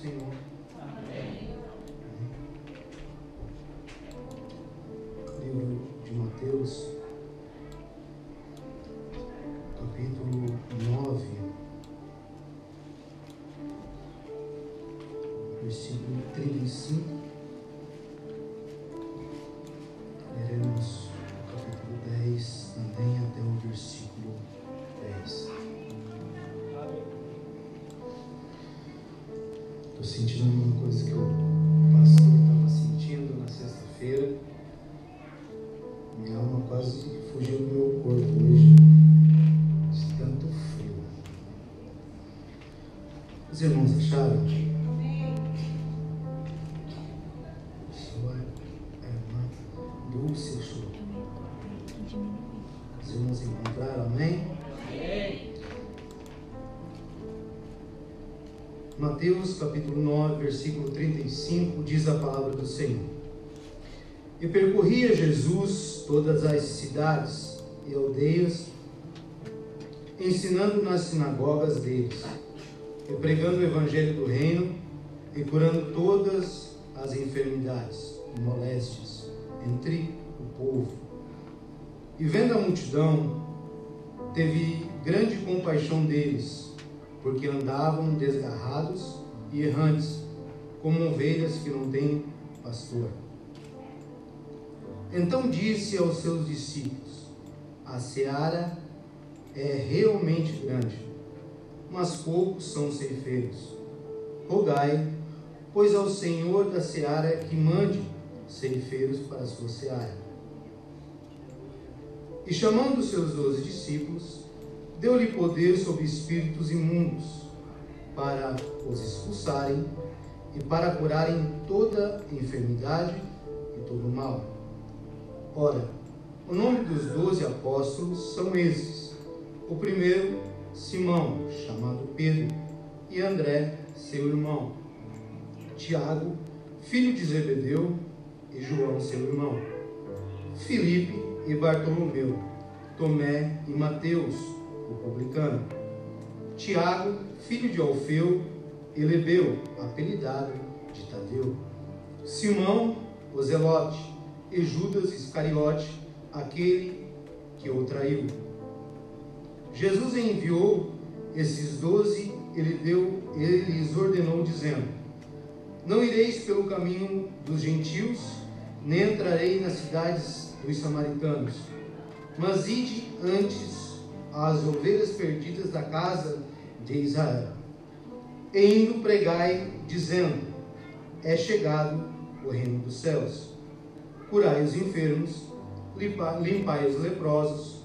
Senhor. Amém. Livro de Mateus, capítulo 9, versículo 35. Leremos o capítulo 10 também até o versículo 10. Estou sentindo uma coisa que o pastor estava sentindo na sexta-feira. Minha alma quase fugiu do meu corpo hoje, de tanto frio. Os irmãos acharam? A irmã Dulce achou. Os irmãos encontraram, amém? Mateus capítulo 9, versículo 35, diz a palavra do Senhor. E percorria Jesus todas as cidades e aldeias, ensinando nas sinagogas deles, e pregando o evangelho do reino, e curando todas as enfermidades e moléstias entre o povo. E vendo a multidão, teve grande compaixão deles, porque andavam desgarrados e errantes, como ovelhas que não têm pastor. Então disse aos seus discípulos: a seara é realmente grande, mas poucos são os ceifeiros. Rogai, pois, ao Senhor da seara que mande ceifeiros para a sua seara. E chamando os seus 12 discípulos, deu-lhe poder sobre espíritos imundos, para os expulsarem e para curarem toda enfermidade e todo mal. Ora, o nome dos 12 apóstolos são esses: o primeiro, Simão, chamado Pedro, e André, seu irmão, Tiago, filho de Zebedeu, e João, seu irmão, Filipe e Bartolomeu, Tomé e Mateus, o publicano, Tiago, filho de Alfeu, e Lebeu, apelidado de Tadeu, Simão, o Zelote, e Judas Iscariote, aquele que o traiu. Jesus enviou esses 12, ele lhes ordenou, dizendo: não ireis pelo caminho dos gentios, nem entrarei nas cidades dos samaritanos, mas ide antes às ovelhas perdidas da casa de Israel. E indo pregai, dizendo: é chegado o reino dos céus. Curai os enfermos, limpai os leprosos,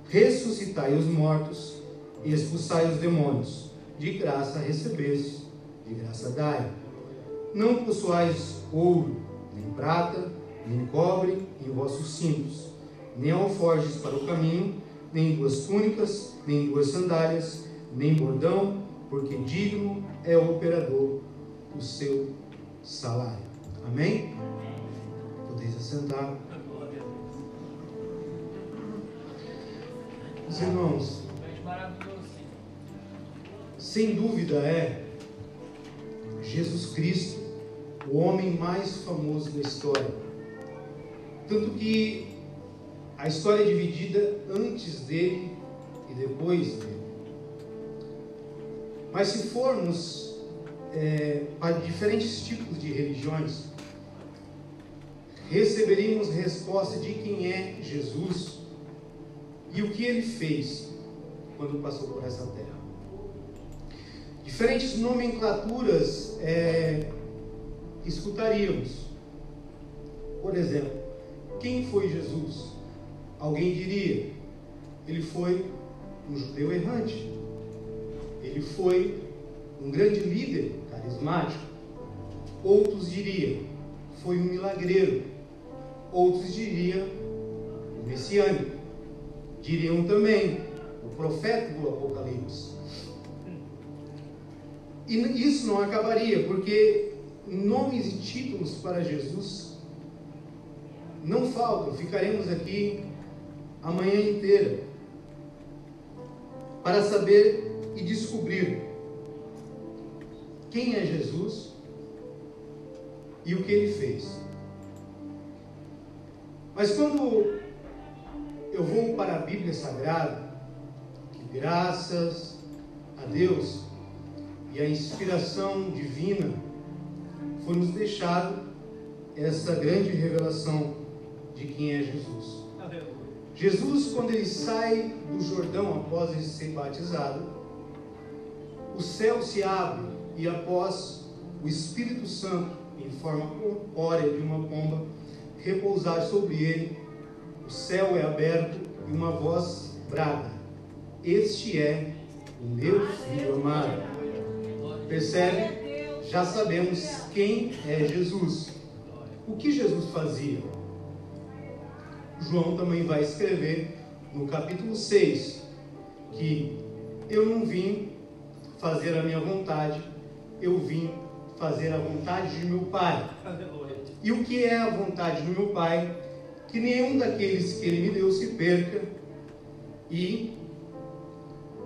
ressuscitai os mortos e expulsai os demônios. De graça recebestes, de graça dai. Não possuais ouro, nem prata, nem cobre em vossos cintos, nem alforjes para o caminho, nem 2 túnicas, nem 2 sandálias, nem bordão, porque digno é o operador o seu salário. Amém? Podeis assentar. Os irmãos, sem dúvida é Jesus Cristo o homem mais famoso da história. Tanto que a história é dividida antes dele e depois dele. Mas se formos para diferentes tipos de religiões, receberíamos resposta de quem é Jesus e o que ele fez quando passou por essa terra. Diferentes nomenclaturas escutaríamos. Por exemplo, quem foi Jesus? Alguém diria: ele foi um judeu errante, ele foi um grande líder carismático. Outros diriam: foi um milagreiro. Outros diriam: o messiânico. Diriam também: o profeta do Apocalipse. E isso não acabaria, porque nomes e títulos para Jesus não faltam. Ficaremos aqui a manhã inteira para saber e descobrir quem é Jesus e o que ele fez. Mas quando eu vou para a Bíblia Sagrada, que graças a Deus e a inspiração divina foi nos deixado essa grande revelação de quem é Jesus. Jesus, quando ele sai do Jordão após ele ser batizado, o céu se abre e após o Espírito Santo, em forma corpórea de uma pomba, repousar sobre ele, o céu é aberto e uma voz brada: este é o meu Filho amado. Percebe? Já sabemos quem é Jesus. O que Jesus fazia? João também vai escrever no capítulo 6 que eu não vim fazer a minha vontade, eu vim fazer a vontade de meu Pai. E o que é a vontade do meu Pai? Que nenhum daqueles que Ele me deu se perca e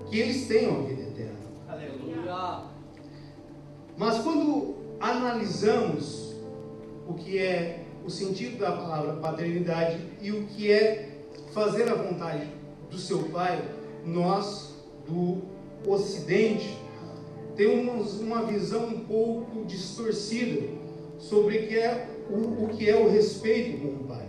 que eles tenham a vida eterna. Aleluia. Mas quando analisamos o que é o sentido da palavra paternidade e o que é fazer a vontade do seu Pai, nós do Ocidente temos uma visão um pouco distorcida sobre o que é o respeito com o Pai.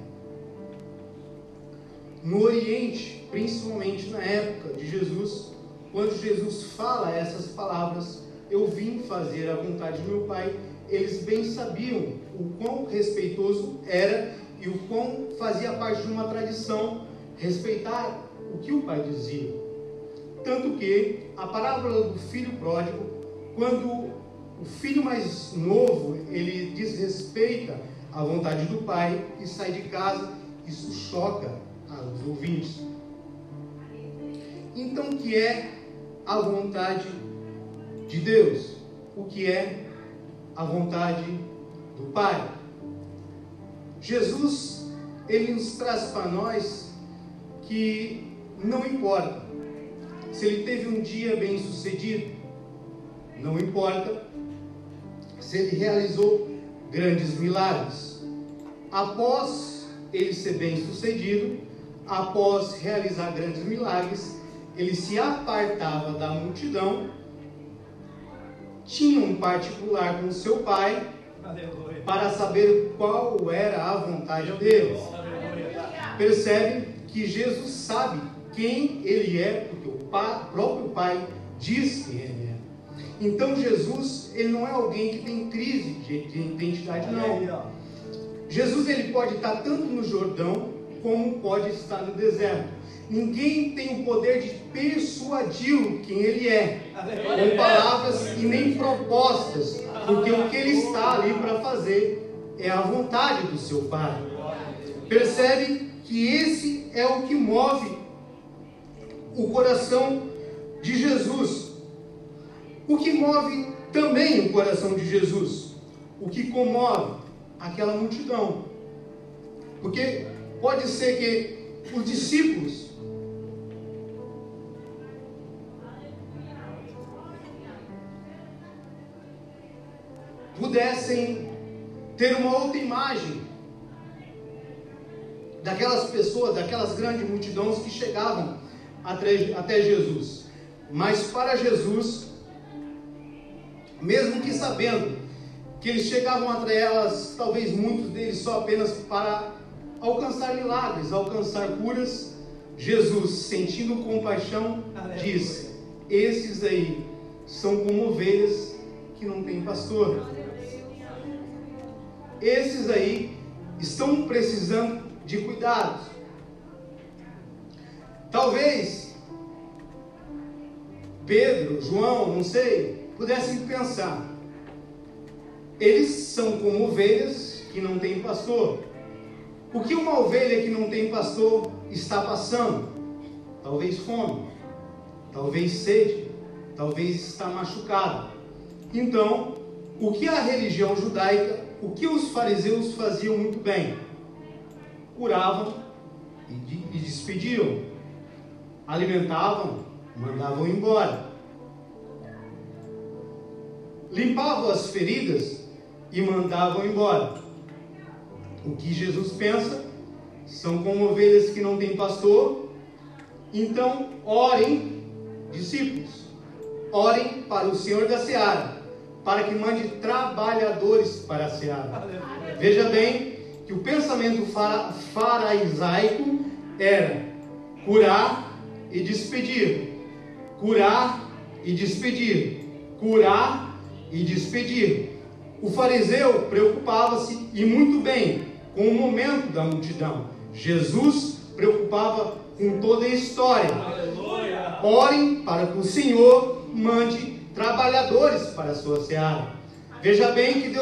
No Oriente, principalmente na época de Jesus, quando Jesus fala essas palavras, eu vim fazer a vontade do meu Pai, eles bem sabiam o quão respeitoso era e o quão fazia parte de uma tradição respeitar o que o Pai dizia. Tanto que a parábola do filho pródigo, quando o filho mais novo, ele desrespeita a vontade do pai e sai de casa, isso choca os ouvintes. Então, o que é a vontade de Deus? O que é a vontade do Pai? Jesus, ele nos traz para nós que não importa se ele teve um dia bem sucedido, não importa se ele realizou grandes milagres. Após ele ser bem sucedido, após realizar grandes milagres, ele se apartava da multidão, tinha um particular com seu pai, para saber qual era a vontade deles. Percebe que Jesus sabe quem ele é, porque o próprio Pai diz quem ele é. Então Jesus, ele não é alguém que tem crise de identidade, não. Jesus, ele pode estar tanto no Jordão, como pode estar no deserto. Ninguém tem o poder de persuadi-lo quem ele é, com palavras e nem propostas, porque o que ele está ali para fazer é a vontade do seu Pai. Percebe que esse é o que move o coração de Jesus. O que move também o coração de Jesus, o que comove aquela multidão, porque pode ser que os discípulos pudessem ter uma outra imagem daquelas pessoas, daquelas grandes multidões que chegavam até Jesus. Mas para Jesus, mesmo que sabendo que eles chegavam até elas, talvez muitos deles só apenas para alcançar milagres, alcançar curas, Jesus, sentindo compaixão, diz: esses aí são como ovelhas que não têm pastor. Esses aí estão precisando de cuidados. Talvez Pedro, João, não sei, pudessem pensar: eles são como ovelhas que não têm pastor. O que uma ovelha que não tem pastor está passando? Talvez fome, talvez sede, talvez está machucado. Então, o que a religião judaica, o que os fariseus faziam muito bem? Curavam e despediam, alimentavam, mandavam embora, limpavam as feridas e mandavam embora. O que Jesus pensa? São como ovelhas que não têm pastor. Então, orem, discípulos, orem para o Senhor da seara, para que mande trabalhadores para a seara. Veja bem que o pensamento faraisaico era curar e despedir, curar e despedir, curar e despedir. O fariseu preocupava-se, e muito bem, com o momento da multidão. Jesus preocupava com toda a história. Aleluia. Orem para que o Senhor mande trabalhadores para a sua seara. Veja bem que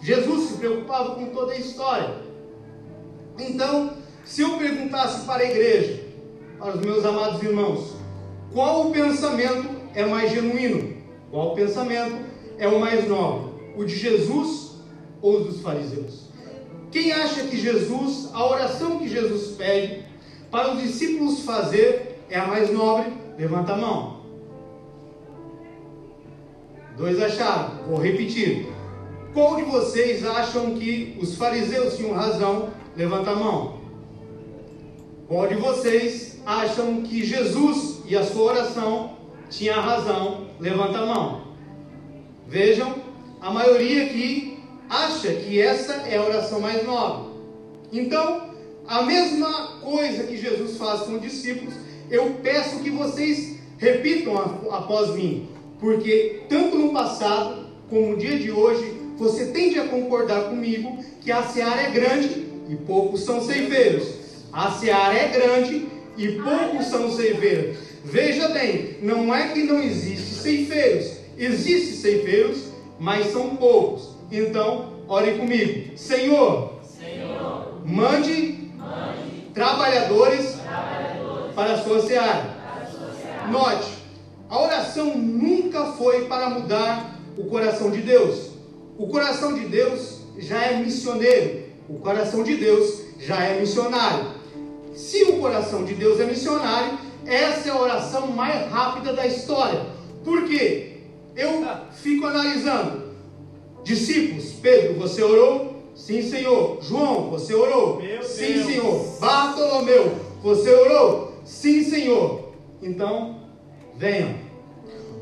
Jesus se preocupava com toda a história. Então, se eu perguntasse para a igreja, para os meus amados irmãos, qual o pensamento é mais genuíno? Qual o pensamento é o mais nobre? O de Jesus ou dos fariseus? Quem acha que Jesus, a oração que Jesus pede para os discípulos fazer é a mais nobre? Levanta a mão. 2 acharam. Vou repetir. Qual de vocês acham que os fariseus tinham razão? Levanta a mão. Qual de vocês acham que Jesus e a sua oração tinha razão? Levanta a mão. Vejam, a maioria aqui acha que essa é a oração mais nobre. Então, a mesma coisa que Jesus faz com os discípulos, eu peço que vocês repitam após mim, porque tanto no passado como no dia de hoje, você tende a concordar comigo que a seara é grande e poucos são ceifeiros. A seara é grande e poucos são ceifeiros. Veja bem, não é que não existe ceifeiros, existem ceifeiros, mas são poucos. Então, ore comigo. Senhor, mande trabalhadores para a sua seara. Note, a oração nunca foi para mudar o coração de Deus. O coração de Deus já é missioneiro. O coração de Deus já é missionário. Se o coração de Deus é missionário, essa é a oração mais rápida da história. Por quê? Eu fico analisando. Discípulos, Pedro, você orou? Sim, Senhor. João, você orou? Sim, Senhor. Bartolomeu, você orou? Sim, Senhor. Então, venham.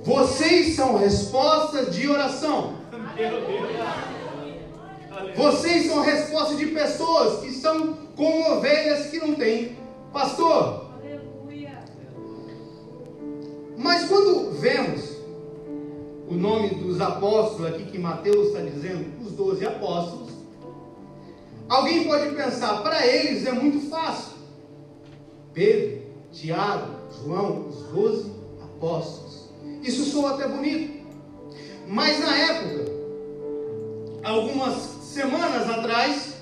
Vocês são respostas de oração. Vocês são respostas de pessoas que são como ovelhas que não têm pastor. Mas quando vemos o nome dos apóstolos aqui que Mateus está dizendo, os 12 apóstolos, alguém pode pensar, para eles é muito fácil. Pedro, Tiago, João, os 12 apóstolos. Isso soa até bonito. Mas na época, algumas semanas atrás,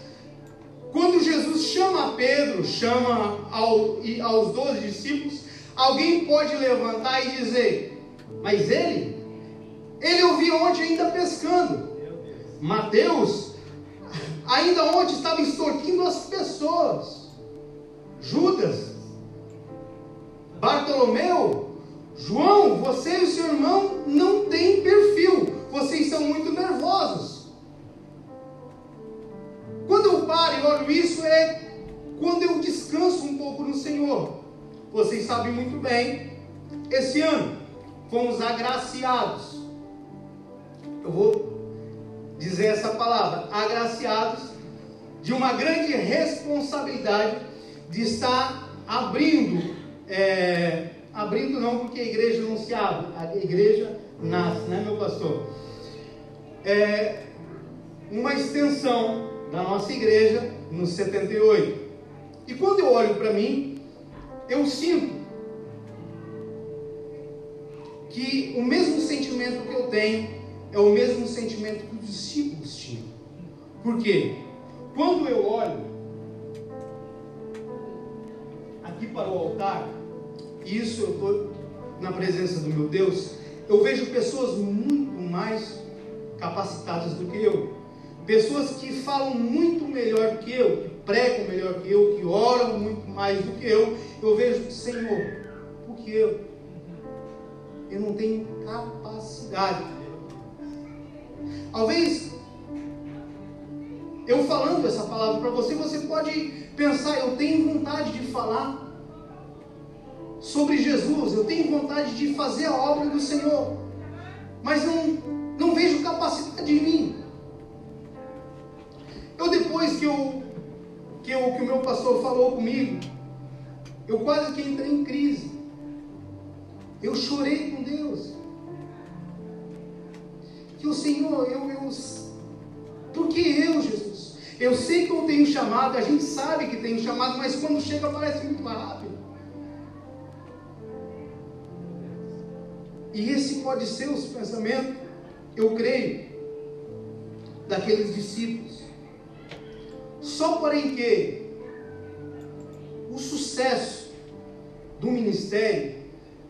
quando Jesus chama Pedro, chama aos 12 discípulos, alguém pode levantar e dizer, mas ele ouviu ontem ainda pescando. Mateus, ainda ontem estava extorquindo as pessoas. Judas, Bartolomeu, João, você e o seu irmão não têm perfil. Vocês são muito nervosos. Quando eu paro e olho isso, é quando eu descanso um pouco no Senhor. Vocês sabem muito bem, esse ano fomos agraciados. Eu vou dizer essa palavra, agraciados, de uma grande responsabilidade de estar abrindo não, porque a igreja não se abre, a igreja nasce, né, meu pastor? Uma extensão da nossa igreja no 78. E quando eu olho para mim, eu sinto que o mesmo sentimento que eu tenho é o mesmo sentimento que os discípulos tinham. Por quê? Quando eu olho aqui para o altar, e isso eu estou na presença do meu Deus, eu vejo pessoas muito mais capacitadas do que eu. Pessoas que falam muito melhor que eu, que pregam melhor que eu, que oram muito mais do que eu. Eu vejo, Senhor, porque eu não tenho capacidade. Talvez eu falando essa palavra para você, você pode pensar, eu tenho vontade de falar sobre Jesus, eu tenho vontade de fazer a obra do Senhor, mas não vejo capacidade em mim. Depois que o meu pastor falou comigo, eu quase que entrei em crise. Eu chorei com Deus. Que o Senhor, por que eu, Jesus? Eu sei que eu tenho chamado, a gente sabe que tem chamado, mas quando chega parece muito mais rápido. E esse pode ser o pensamento, eu creio, daqueles discípulos. Só porém que o sucesso do ministério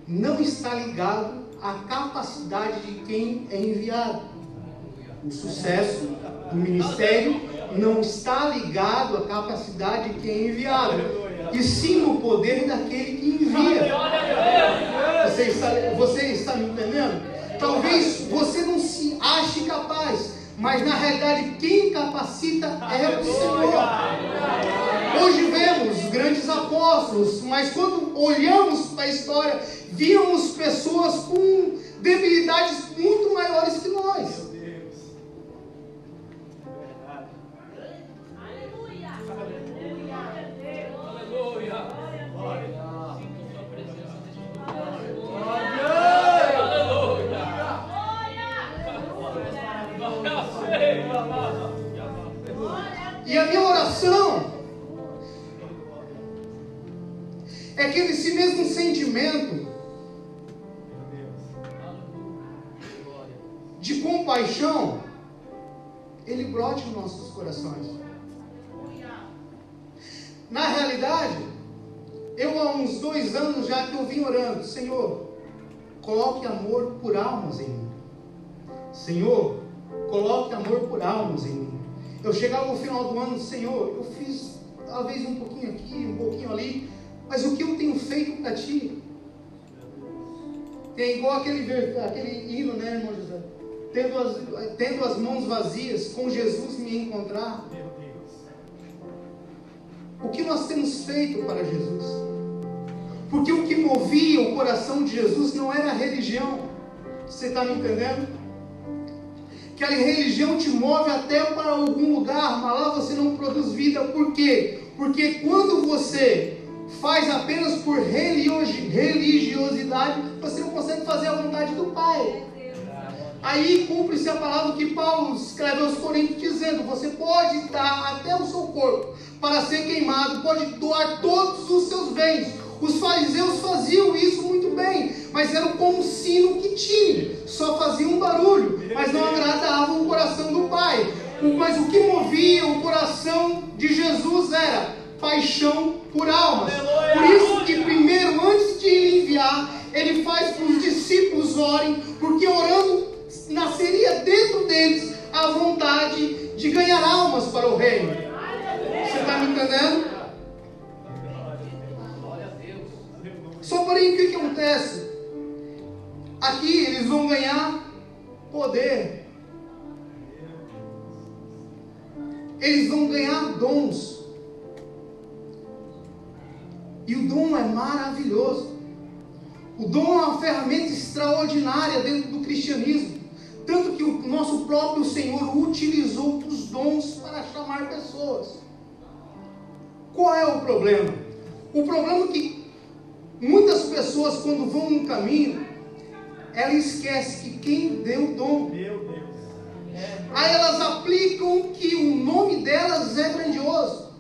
não está ligado à capacidade de quem é enviado. O sucesso do ministério não está ligado à capacidade de quem é enviado, e sim no poder daquele que envia. Você está me entendendo? Talvez você não se ache capaz, mas na realidade quem capacita é o Senhor. Hoje vemos grandes apóstolos, mas quando olhamos para a história, víamos pessoas com debilidades muito maiores que nós. E a minha oração é que esse mesmo sentimento de compaixão, ele brote nos nossos corações. Na realidade, eu há uns 2 anos já que eu vim orando, Senhor, coloque amor por almas em mim. Senhor, coloque amor por almas em mim. Eu chegava no final do ano, Senhor, eu fiz talvez um pouquinho aqui, um pouquinho ali, mas o que eu tenho feito para Ti? É igual aquele hino, né, irmão José? Tendo as mãos vazias, com Jesus me encontrar. O que nós temos feito para Jesus? Porque o que movia o coração de Jesus não era a religião. Você está me entendendo? Que a religião te move até para algum lugar, mas lá você não produz vida. Por quê? Porque quando você faz apenas por religiosidade, você não consegue fazer a vontade do Pai. Aí cumpre-se a palavra que Paulo escreve aos Coríntios, dizendo: você pode dar até o seu corpo para ser queimado, pode doar todos os seus bens. Os fariseus faziam isso muito bem, mas era como um sino que tinha, só fazia um barulho, mas não agradava o coração do Pai. Mas o que movia o coração de Jesus era paixão por almas. Por isso que primeiro, antes de ele enviar, ele faz que os discípulos orem, porque orando nasceria dentro deles a vontade de ganhar almas para o reino. Você está me entendendo? Só porém o que acontece? Aqui eles vão ganhar poder. Eles vão ganhar dons. E o dom é maravilhoso. O dom é uma ferramenta extraordinária dentro do cristianismo. Tanto que o nosso próprio Senhor utilizou os dons para chamar pessoas. Qual é o problema? O problema é que muitas pessoas, quando vão num caminho, ela esquece que quem deu o dom. Meu Deus. Aí elas aplicam que o nome delas é grandioso.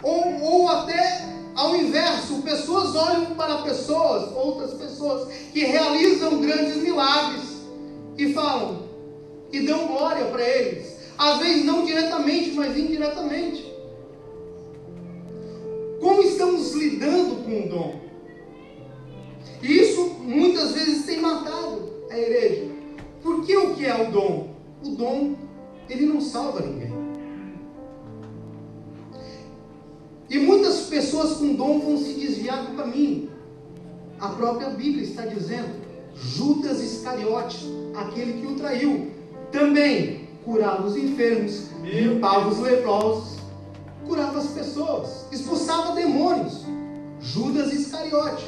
Ou até ao inverso, pessoas olham para pessoas, outras pessoas que realizam grandes milagres e falam, e dão glória para eles. Às vezes não diretamente, mas indiretamente. Como estamos lidando com o dom? Isso muitas vezes tem matado a igreja. Porque o que é o dom? O dom, ele não salva ninguém. E muitas pessoas com dom vão se desviar do caminho. A própria Bíblia está dizendo, Judas Iscariotes, aquele que o traiu, também curava os enfermos, limpava os leprosos, curava as pessoas, expulsava demônios. Judas Iscariote.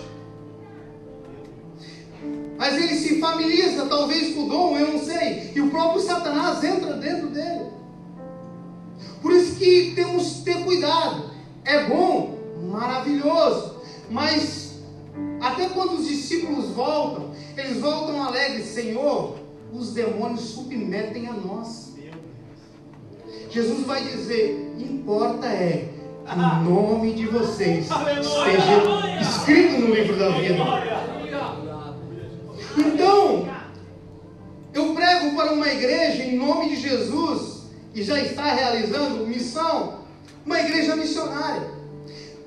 Mas ele se familiariza talvez com o dom, eu não sei, e o próprio Satanás entra dentro dele. Por isso que temos que ter cuidado. É bom, maravilhoso, mas até quando os discípulos voltam, eles voltam alegres: Senhor, os demônios submetem a nós. Jesus vai dizer: importa é que o nome de vocês esteja escrito no livro da vida. Então, eu prego para uma igreja em nome de Jesus, e já está realizando missão, uma igreja missionária.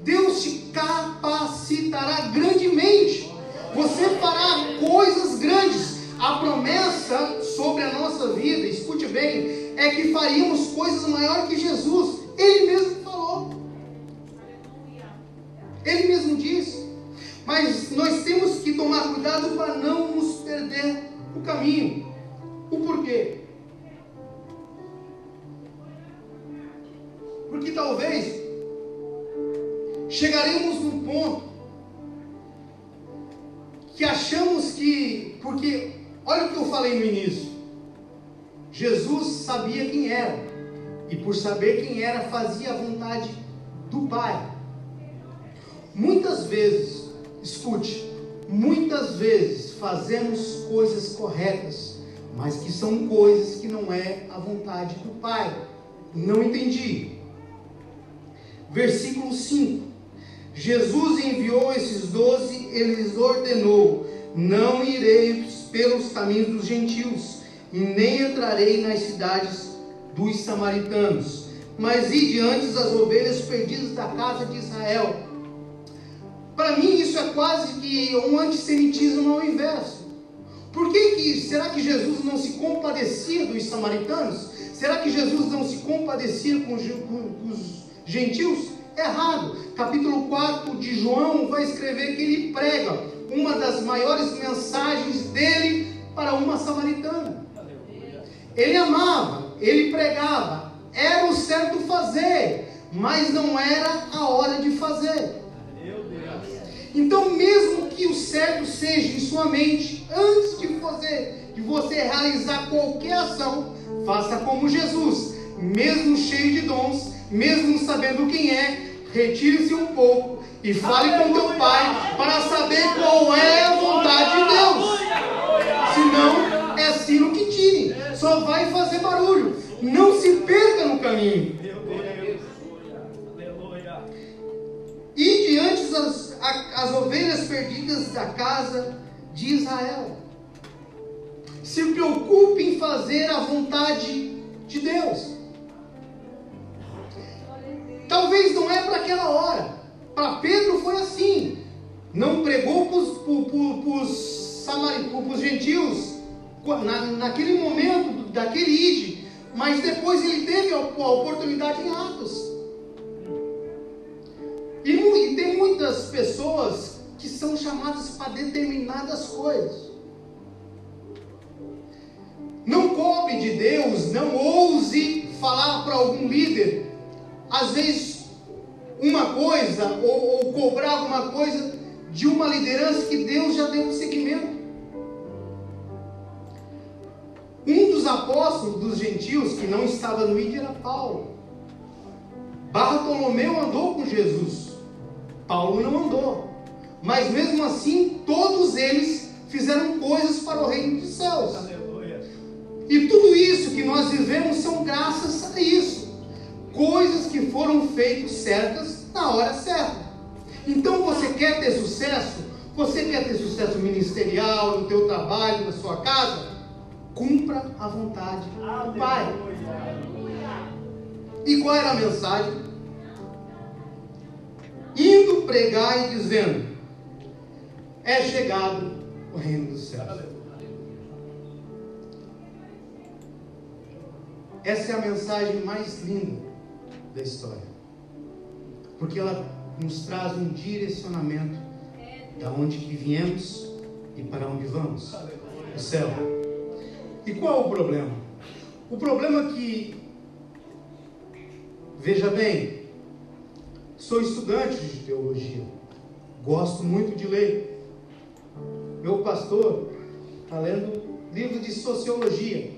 Deus te capacitará grandemente. Você fará coisas grandes. A promessa sobre a nossa vida, escute bem, é que faríamos coisas maiores que Jesus. Ele mesmo falou. Ele mesmo disse. Mas nós temos que tomar cuidado para não nos perder o caminho. O porquê? Porque talvez chegaremos num ponto que achamos que... Porque, olha o que eu falei no início. Jesus sabia quem era. E por saber quem era, fazia a vontade do Pai. Muitas vezes, escute, muitas vezes fazemos coisas corretas, mas que são coisas que não é a vontade do Pai. Não entendi. Versículo 5. Jesus enviou esses 12, ele lhes ordenou: não irei pelos caminhos dos gentios, e nem entrarei nas cidades dos samaritanos, mas ide antes as ovelhas perdidas da casa de Israel. Para mim isso é quase que um antissemitismo ao inverso. Por que será que Jesus não se compadecia dos samaritanos? Será que Jesus não se compadecia com os gentios? Errado. Capítulo 4 de João vai escrever que ele prega uma das maiores mensagens dele para uma samaritana. Ele amava, ele pregava, era o certo fazer, mas não era a hora de fazer. Então, mesmo que o certo seja em sua mente, antes de você realizar qualquer ação, faça como Jesus, mesmo cheio de dons, mesmo sabendo quem é, retire-se um pouco e fale com teu Pai para saber qual é a vontade de Deus. Senão, é sino que tire, só vai fazer barulho. Não se perca no caminho. E diante as ovelhas perdidas da casa de Israel. Se preocupe em fazer a vontade de Deus. Talvez não é para aquela hora. Para Pedro foi assim. Não pregou para os gentios naquele momento, daquele ide. Mas depois ele teve a oportunidade em Atos. E tem muitas pessoas que são chamadas para determinadas coisas. Não cobre de Deus, não ouse falar para algum líder, às vezes, uma coisa, ou cobrar alguma coisa de uma liderança que Deus já deu um seguimento. Um dos apóstolos dos gentios que não estava no ídolo era Paulo. Bartolomeu andou com Jesus, Paulo não andou, mas mesmo assim todos eles fizeram coisas para o reino dos céus. E tudo isso que nós vivemos são graças a isso, coisas que foram feitas certas na hora certa. Então você quer ter sucesso? Você quer ter sucesso ministerial, no teu trabalho, na sua casa? Cumpra a vontade do Pai. E qual era a mensagem? Indo pregar e dizendo: é chegado o reino dos céus. Essa é a mensagem mais linda da história, porque ela nos traz um direcionamento da onde que viemos e para onde vamos, o céu. E qual é o problema? O problema é que, veja bem, sou estudante de teologia, gosto muito de ler. Meu pastor está lendo livro de sociologia.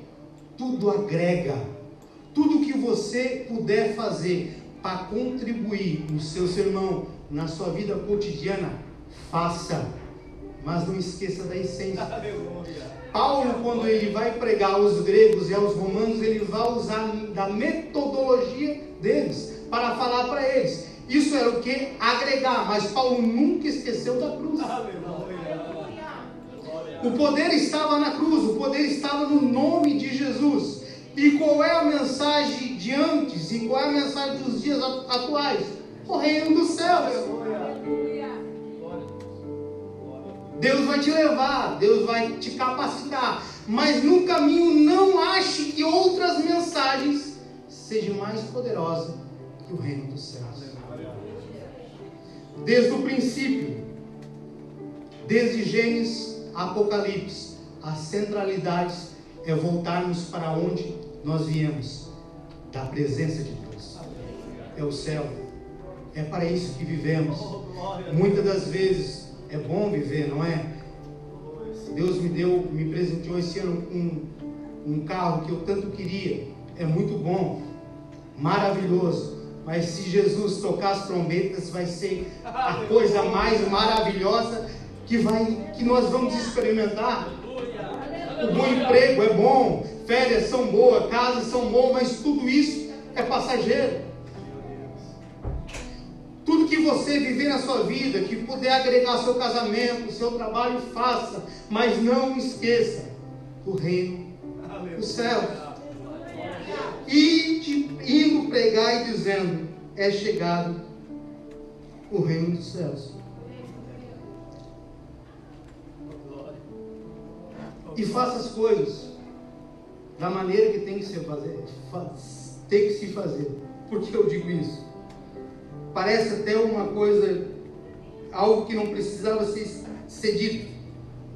Tudo agrega, tudo que você puder fazer para contribuir no seu sermão, na sua vida cotidiana, faça, mas não esqueça da essência. Paulo, quando ele vai pregar aos gregos e aos romanos, ele vai usar da metodologia deles para falar para eles. Isso era o que? Agregar, mas Paulo nunca esqueceu da cruz. O poder estava na cruz, o poder estava no nome de Jesus. E qual é a mensagem de antes e qual é a mensagem dos dias atuais? O reino dos céus. Deus vai te levar, Deus vai te capacitar, mas no caminho não ache que outras mensagens sejam mais poderosas que o reino dos céus. Desde o princípio, desde Gênesis a Apocalipse, a centralidade é voltarmos para onde nós viemos, da presença de Deus. É o céu, é para isso que vivemos. Muitas das vezes é bom viver, não é? Deus me presenteou esse ano com um carro que eu tanto queria. É muito bom, maravilhoso. Mas se Jesus tocar as trombetas, vai ser a coisa mais maravilhosa que nós vamos experimentar. O bom emprego é bom, férias são boas, casas são boas, mas tudo isso é passageiro. Tudo que você viver na sua vida, que puder agregar ao seu casamento, ao seu trabalho, faça. Mas não esqueça o reino dos céus. E indo pregar e dizendo, é chegado o reino dos céus. E faça as coisas da maneira que tem que se fazer. Por que eu digo isso? Parece até uma coisa, algo que não precisava ser dito.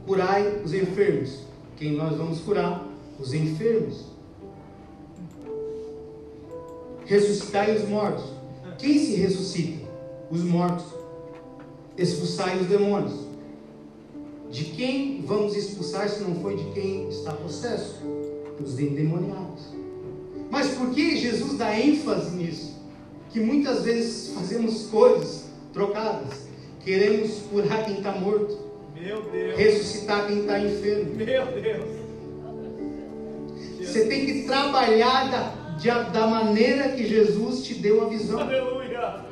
Curai os enfermos. Quem nós vamos curar? Os enfermos. Ressuscitai os mortos. Quem se ressuscita? Os mortos. Expulsai os demônios. De quem vamos expulsar se não foi de quem está possesso? Os endemoniados. Mas por que Jesus dá ênfase nisso? Que muitas vezes fazemos coisas trocadas. Queremos curar quem está morto. Meu Deus. Ressuscitar quem está enfermo. Meu Deus. Você tem que trabalhar da maneira que Jesus te deu a visão. Aleluia.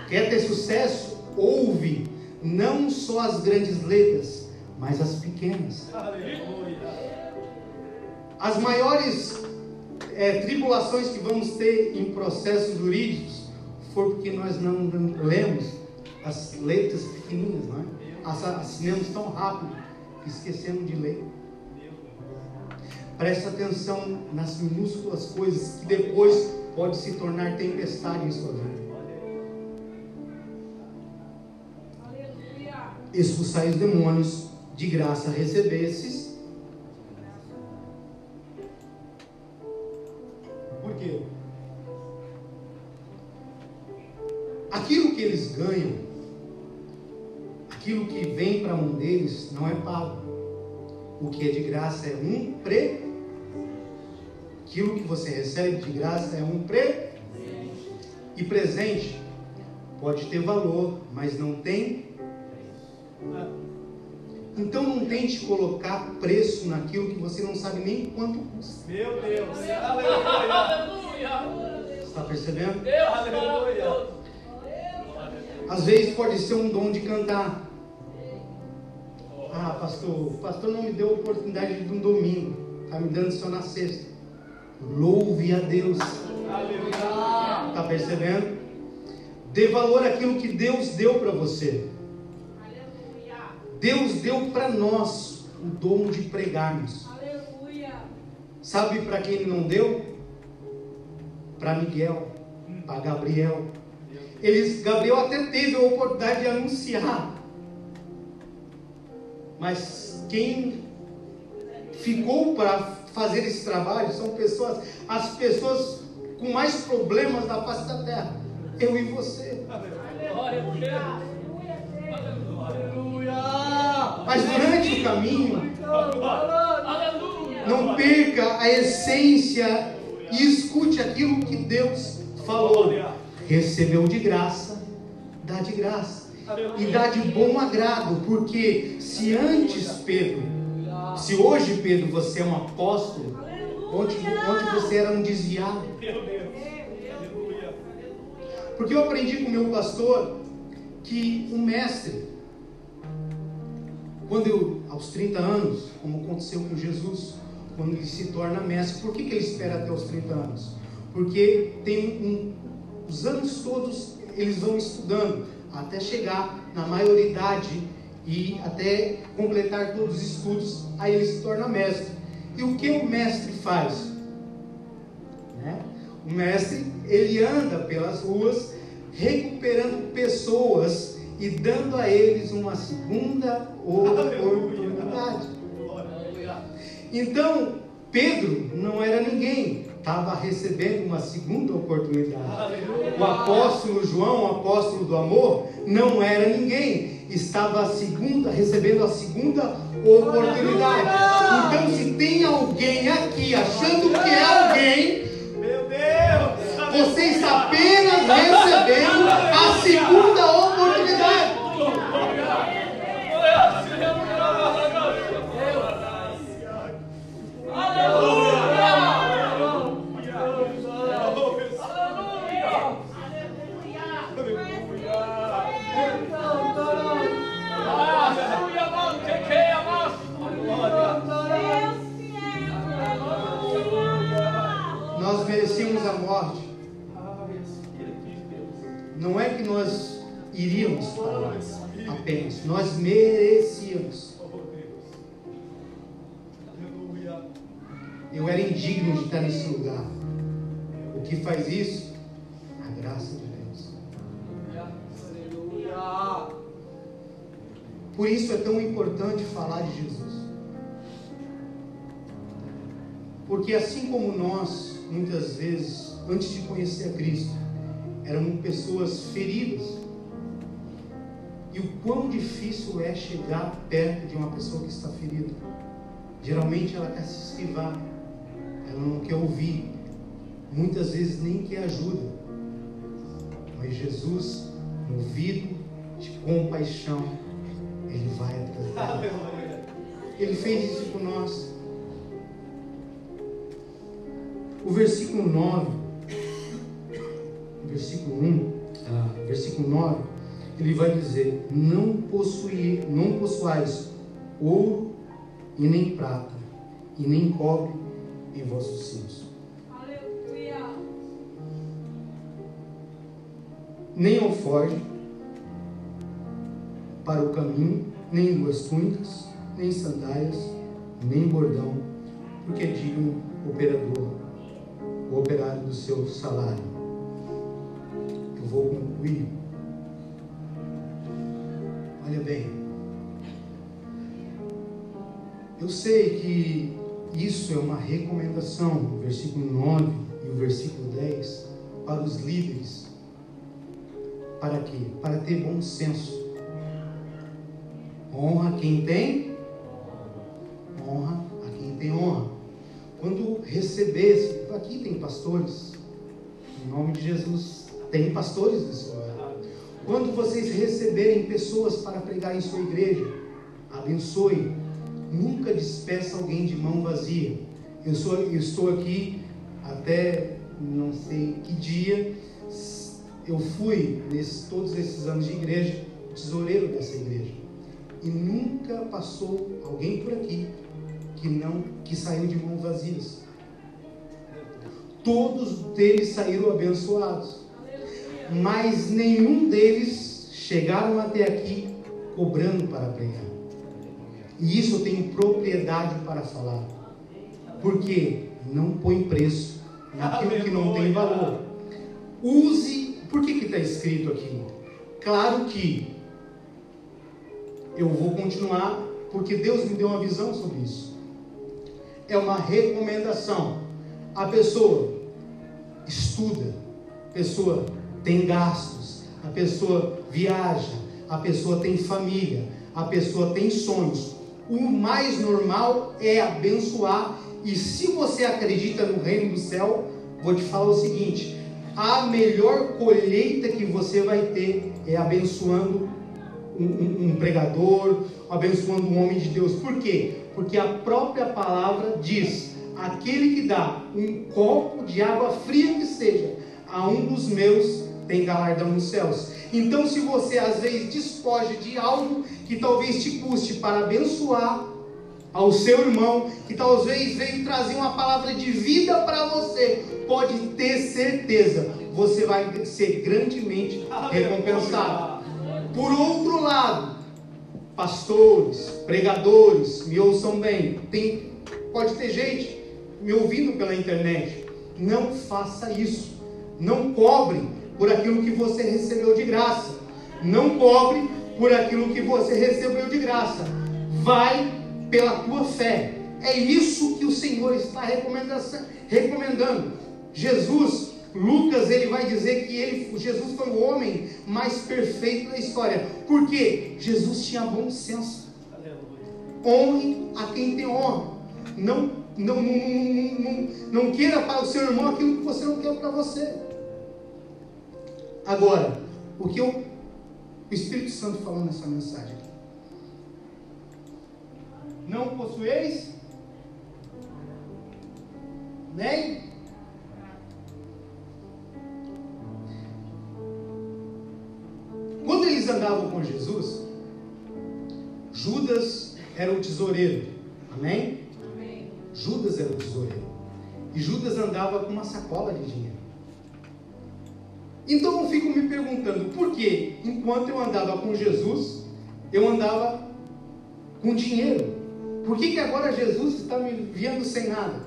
Quer ter sucesso? Ouve não só as grandes letras, mas as pequenas. Aleluia. As maiores tribulações que vamos ter em processos jurídicos foi porque nós não lemos as letras pequeninas, não é? Assinamos tão rápido que esquecemos de ler. Preste atenção nas minúsculas coisas que depois pode se tornar tempestade em sua vida. Expulsai os demônios, de graça recebestes. Por quê? Aquilo que eles ganham, aquilo que vem para a mão deles, não é pago. O que é de graça é aquilo que você recebe de graça é um presente. E presente pode ter valor, mas não tem. Então não tente colocar preço naquilo que você não sabe nem quanto custa. Meu Deus! Aleluia! Está percebendo? Deus, aleluia! Às vezes pode ser um dom de cantar. Ah, pastor, o pastor não me deu a oportunidade de um domingo. Está me dando só na sexta. Louve a Deus. Aleluia! Está percebendo? Dê valor àquilo que Deus deu para você. Deus deu para nós o dom de pregarmos. Aleluia. Sabe para quem Ele não deu? Para Miguel, para Gabriel. Gabriel até teve a oportunidade de anunciar. Mas quem ficou para fazer esse trabalho são pessoas, as pessoas com mais problemas da face da terra. Eu e você. Mas durante o caminho, não perca a essência e escute aquilo que Deus falou. Recebeu de graça, dá de graça. E dá de bom agrado, porque se antes, Pedro, se hoje, Pedro, você é um apóstolo, onde você era um desviado. Porque eu aprendi com o meu pastor que o mestre, quando eu, aos 30 anos, como aconteceu com Jesus, quando ele se torna mestre, por que ele espera até os 30 anos? Porque tem os anos todos eles vão estudando, até chegar na maioridade e até completar todos os estudos, aí ele se torna mestre. E o que o mestre faz? O mestre, ele anda pelas ruas, recuperando pessoas e dando a eles uma segunda oportunidade. Então, Pedro não era ninguém, estava recebendo uma segunda oportunidade. O apóstolo João, o apóstolo do amor, não era ninguém, estava recebendo a segunda oportunidade. Então, se tem alguém aqui achando que é alguém, você está apenas recebendo a segunda oportunidade. Nós merecíamos a morte. Não é que nós iríamos para lá apenas, nós merecíamos. Eu era indigno de estar nesse lugar. O que faz isso? A graça de Deus. Por isso é tão importante falar de Jesus. Porque assim como nós, muitas vezes, antes de conhecer a Cristo, éramos pessoas feridas. E o quão difícil é chegar perto de uma pessoa que está ferida. Geralmente ela quer se esquivar, ela não quer ouvir, muitas vezes nem quer ajuda. Mas Jesus, movido de compaixão, Ele vai atrás dela. Ele fez isso com nós. O versículo 9, versículo 1, versículo 9, ele vai dizer: não possuais ouro e nem prata, e nem cobre em vossos cintos. Aleluia. Nem alforje para o caminho, nem duas túnicas, nem sandálias, nem bordão, porque é digno o operário do seu salário. Eu vou concluir. Olha bem, eu sei que isso é uma recomendação, o versículo 9 e o versículo 10, para os líderes. Para quê? Para ter bom senso. Honra quem tem, honra a quem tem honra. Quando recebesse, aqui tem pastores, em nome de Jesus, tem pastores nesse lugar. Quando vocês receberem pessoas para pregar em sua igreja, abençoe. Nunca despeça alguém de mão vazia. Eu estou aqui até não sei que dia. Eu fui, todos esses anos de igreja, tesoureiro dessa igreja. E nunca passou alguém por aqui que saiu de mãos vazias. Todos deles saíram abençoados. Mas nenhum deles chegaram até aqui cobrando para pregar. E isso eu tenho propriedade para falar. Porque não põe preço naquilo que não tem valor. Use, por que está escrito aqui? Claro que eu vou continuar, porque Deus me deu uma visão sobre isso. é uma recomendação. A pessoa estuda, a pessoa tem gastos, a pessoa viaja, a pessoa tem família, a pessoa tem sonhos. O mais normal é abençoar. E se você acredita no reino do céu, vou te falar o seguinte: a melhor colheita que você vai ter é abençoando um pregador, abençoando um homem de Deus. Por quê? Porque a própria palavra diz: aquele que dá um copo de água fria que seja a um dos meus, tem galardão nos céus. Então, se você às vezes despoja de algo que talvez te custe para abençoar ao seu irmão, que talvez veio trazer uma palavra de vida para você, pode ter certeza, você vai ser grandemente recompensado. Por outro lado, pastores, pregadores, me ouçam bem, pode ter gente me ouvindo pela internet. Não faça isso. Não cobre por aquilo que você recebeu de graça. Não cobre por aquilo que você recebeu de graça. Vai pela tua fé. É isso que o Senhor está recomendando. Jesus, Lucas, ele vai dizer que Jesus foi o homem mais perfeito da história. Por quê? Jesus tinha bom senso. Honre a quem tem honra. Não queira para o seu irmão aquilo que você não quer para você. Agora, o que o Espírito Santo falou nessa mensagem aqui? Não possueis nem quando eles andavam com Jesus, Judas era o tesoureiro. Amém? Amém. Judas era o tesoureiro. E Judas andava com uma sacola de dinheiro. Então eu fico me perguntando, por que enquanto eu andava com Jesus, eu andava com dinheiro? Por que agora Jesus está me vendo sem nada?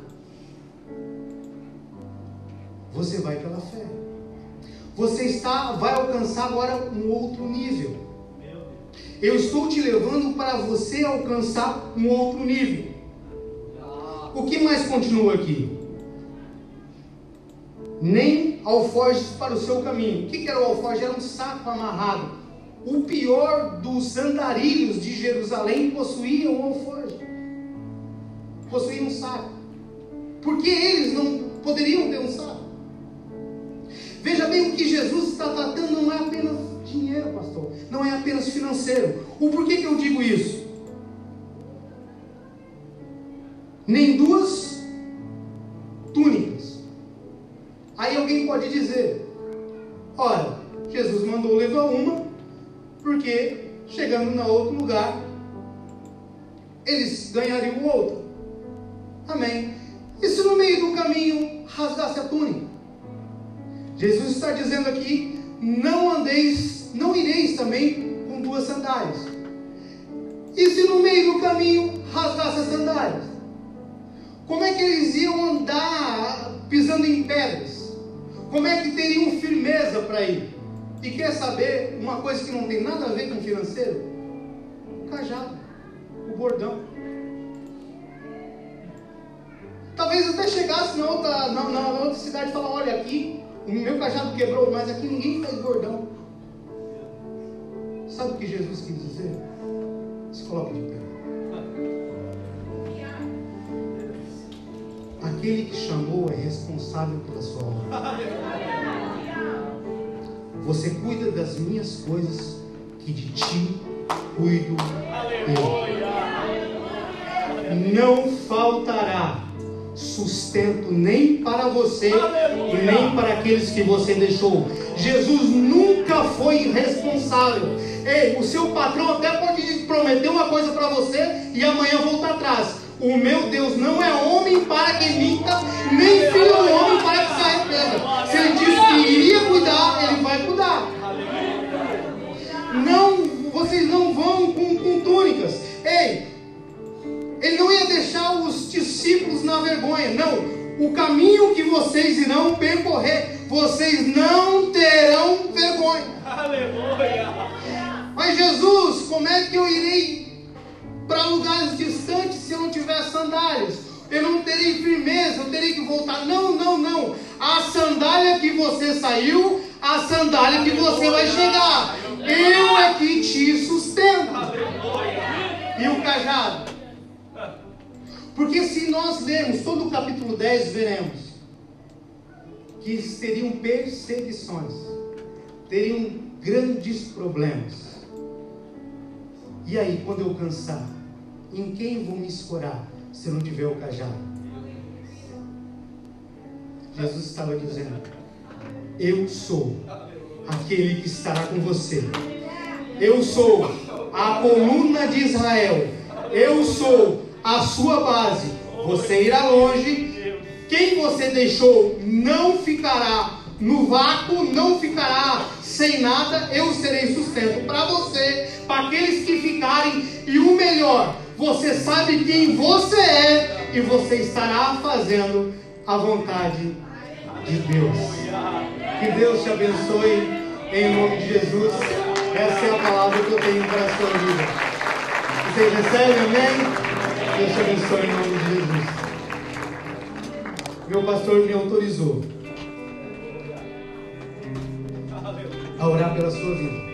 Você vai pela fé. Você vai alcançar agora um outro nível. Eu estou te levando para você alcançar um outro nível. O que mais continua aqui? Nem alforjes para o seu caminho. O que era o alforje? Era um saco amarrado. O pior dos andarilhos de Jerusalém possuía um alforje, possuía um saco. Porque eles não poderiam ter um saco. Veja bem, o que Jesus está tratando não é apenas dinheiro, pastor. Não é apenas financeiro. O porquê que eu digo isso? Nem duas túnicas. Aí alguém pode dizer: ora, Jesus mandou levar uma, porque chegando no outro lugar, eles ganhariam o outro. Amém. E se no meio do caminho rasgasse a túnica? Jesus está dizendo aqui: não ireis também com duas sandálias. E se no meio do caminho rasgasse as sandálias? Como é que eles iam andar pisando em pedras? Como é que teriam firmeza para ir? E quer saber uma coisa que não tem nada a ver com financeiro? O cajado, o bordão. Talvez até chegasse na outra cidade e falar: olha, aqui o meu cajado quebrou, mas aqui ninguém faz bordão. Sabe o que Jesus quis dizer? Se coloque de pé. Aquele que chamou é responsável pela sua honra. Você cuida das minhas coisas, que de ti cuido eu. Não faltará sustento nem para você e nem para aqueles que você deixou. Jesus nunca foi irresponsável. Ei, o seu patrão até pode prometer uma coisa para você e amanhã voltar atrás. O meu Deus não é homem para que minta, nem filho do homem para que se arrependa. Se ele disse que iria cuidar, ele vai cuidar. Não, vocês não vão com túnicas. Ei, ele não ia deixar os discípulos na vergonha. Não, o caminho que vocês irão percorrer, vocês não terão vergonha. Aleluia. Mas Jesus, como é que eu irei para lugares distantes se eu não tiver sandálias? eu não terei firmeza, eu terei que voltar. Não, não, não. A sandália que você saiu, a sandália que você vai chegar. Eu é que te sustento. E o cajado? Porque se nós lermos todo o capítulo 10, veremos que teriam perseguições, teriam grandes problemas. E aí, quando eu cansar, em quem vou me escorar se eu não tiver o cajado? Jesus estava dizendo: eu sou aquele que estará com você. Eu sou a coluna de Israel. Eu sou a sua base. Você irá longe. Quem você deixou não ficará no vácuo, não ficará sem nada. Eu serei sustento para você, para aqueles que ficarem. E o melhor, você sabe quem você é e você estará fazendo a vontade de Deus. Que Deus te abençoe em nome de Jesus. Essa é a palavra que eu tenho para a sua vida. Vocês recebem, amém? Deus te abençoe em nome de Jesus. Meu pastor me autorizou a orar pela sua vida.